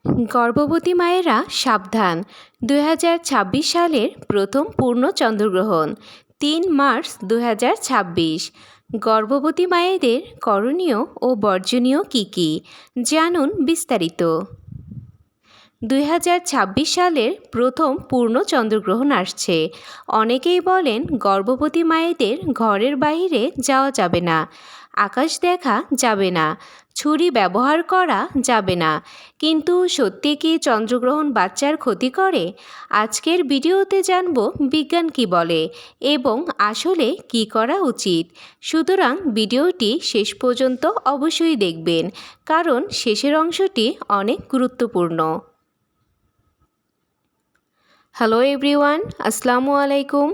গর্ভবতী মায়েরা সাবধান। 2026 সালের প্রথম পূর্ণ চন্দ্রগ্রহণ 3 মার্চ 2026। গর্ভবতী মায়েদের করণীয় ও বর্জনীয় কী কী জানুন বিস্তারিত। 2026 সালের প্রথম পূর্ণ চন্দ্রগ্রহণ আসছে। অনেকেই বলেন গর্ভবতী মায়েদের ঘরের বাইরে যাওয়া যাবে না, আকাশ দেখা যাবে না, ছুরি ব্যবহার করা যাবে না। কিন্তু সত্যি কি চন্দ্রগ্রহণ বাচ্চার ক্ষতি করে? আজকের ভিডিওতে জানব বিজ্ঞান কি বলে এবং আসলে কি করা উচিত। সুতরাং ভিডিওটি শেষ পর্যন্ত অবশ্যই দেখবেন, কারণ শেষের অংশটি অনেক গুরুত্বপূর্ণ। হ্যালো এভরিওয়ান, আসসালামু আলাইকুম।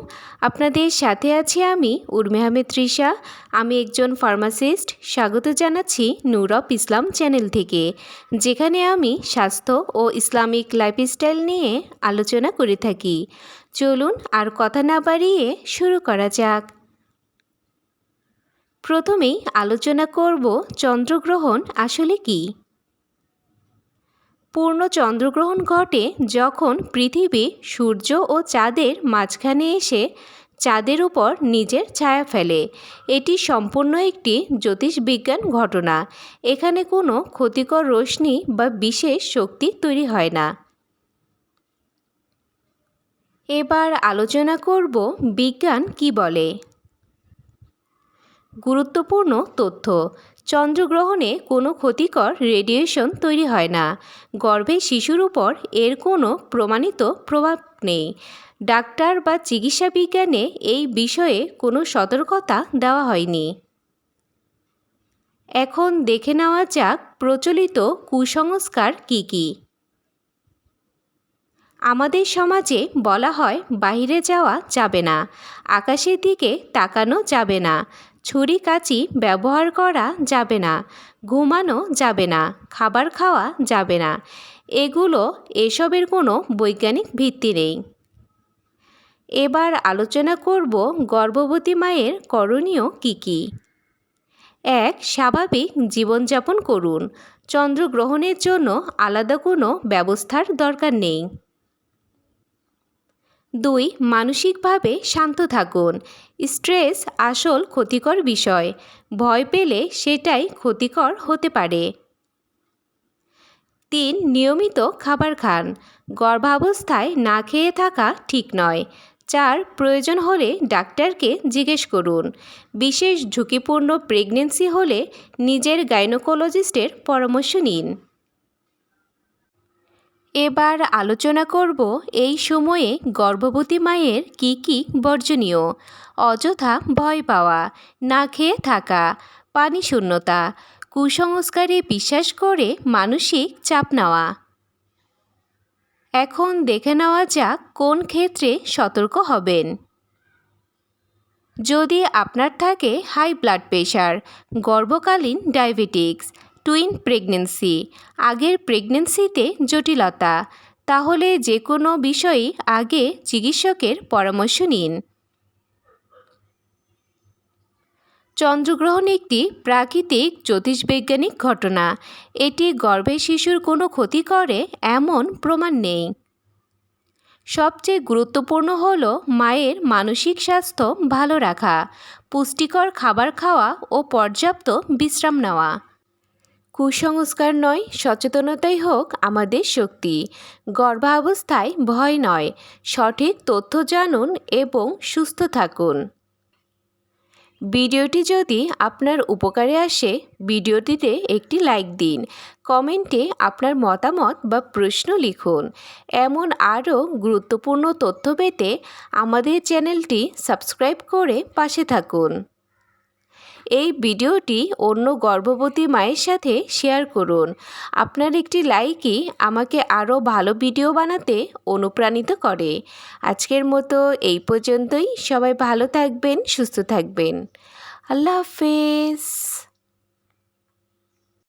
আপনাদের সাথে আছি আমি উর্মি আহমেদ তৃষা। আমি একজন ফার্মাসিস্ট। স্বাগত জানাচ্ছি নূর অফ ইসলাম চ্যানেল থেকে, যেখানে আমি স্বাস্থ্য ও ইসলামিক লাইফস্টাইল নিয়ে আলোচনা করে থাকি। চলুন আর কথা না বাড়িয়ে শুরু করা যাক। প্রথমেই আলোচনা করব চন্দ্রগ্রহণ আসলে কী। পূর্ণ চন্দ্রগ্রহণ ঘটে যখন পৃথিবী সূর্য ও চাঁদের মাঝখানে এসে চাঁদের উপর নিজের ছায়া ফেলে। এটি সম্পূর্ণ একটি জ্যোতিষবিজ্ঞান ঘটনা। এখানে কোনো ক্ষতিকর রশ্মি বা বিশেষ শক্তি তৈরি হয় না। এবার আলোচনা করব বিজ্ঞান কি বলে। গুরুত্বপূর্ণ তথ্য: চন্দ্রগ্রহণে কোনো ক্ষতিকর রেডিয়েশন তৈরি হয় না। গর্ভে শিশুর উপর এর কোনো প্রমাণিত প্রভাব নেই। ডাক্তার বা চিকিৎসা বিজ্ঞানে এই বিষয়ে কোনো সতর্কতা দেওয়া হয়নি। এখন দেখে নেওয়া যাক প্রচলিত কুসংস্কার কী কী। আমাদের সমাজে বলা হয় বাইরে যাওয়া যাবে না, আকাশের দিকে তাকানো যাবে না, ছুরি কাঁচি ব্যবহার করা যাবে না, ঘুমানো যাবে না, খাবার খাওয়া যাবে না। এসবের কোনো বৈজ্ঞানিক ভিত্তি নেই। এবার আলোচনা করব গর্ভবতী মায়ের করণীয় কী কী। 1. স্বাভাবিক জীবনযাপন করুন। চন্দ্রগ্রহণের জন্য আলাদা কোনো ব্যবস্থার দরকার নেই। 2. মানসিকভাবে শান্ত থাকুন। স্ট্রেস আসল ক্ষতিকর বিষয়, ভয় পেলে সেটাই ক্ষতিকর হতে পারে। 3. নিয়মিত খাবার খান। গর্ভাবস্থায় না খেয়ে থাকা ঠিক নয়। 4. প্রয়োজন হলে ডাক্তারকে জিজ্ঞেস করুন। বিশেষ ঝুঁকিপূর্ণ প্রেগন্যান্সি হলে নিজের গাইনোকোলজিস্টের পরামর্শ নিন। এবার আলোচনা করব এই সময়ে গর্ভবতী মায়ের কী কী বর্জনীয়। অযথা ভয় পাওয়া, না খেয়ে থাকা, পানি শূন্যতা, কুসংস্কারে বিশ্বাস করে মানসিক চাপ নেওয়া। এখন দেখে নেওয়া যাক কোন ক্ষেত্রে সতর্ক হবেন। যদি আপনার থাকে হাই ব্লাড প্রেশার, গর্ভকালীন ডায়াবেটিক্স, টুইন প্রেগন্যান্সি, আগের প্রেগন্যান্সিতে জটিলতা, তাহলে যে কোনো বিষয়েই আগে চিকিৎসকের পরামর্শ নিন। চন্দ্রগ্রহণ একটি প্রাকৃতিক জ্যোতিষবৈজ্ঞানিক ঘটনা। এটি গর্ভের শিশুর কোনো ক্ষতি করে এমন প্রমাণ নেই। সবচেয়ে গুরুত্বপূর্ণ হল মায়ের মানসিক স্বাস্থ্য ভালো রাখা, পুষ্টিকর খাবার খাওয়া ও পর্যাপ্ত বিশ্রাম নেওয়া। কুসংস্কার নয়, সচেতনতাই হোক আমাদের শক্তি। গর্ভাবস্থায় ভয় নয়, সঠিক তথ্য জানুন এবং সুস্থ থাকুন। ভিডিওটি যদি আপনার উপকারে আসে, ভিডিওটিতে একটি লাইক দিন। কমেন্টে আপনার মতামত বা প্রশ্ন লিখুন। এমন আরও গুরুত্বপূর্ণ তথ্য পেতে আমাদের চ্যানেলটি সাবস্ক্রাইব করে পাশে থাকুন। এই ভিডিওটি অন্য গর্ভবতী মায়ের সাথে শেয়ার করুন। আপনার একটি লাইকই আমাকে আরও ভালো ভিডিও বানাতে অনুপ্রাণিত করে। আজকের মতো এই পর্যন্তই। সবাই ভালো থাকবেন, সুস্থ থাকবেন। আল্লাহ হাফেজ।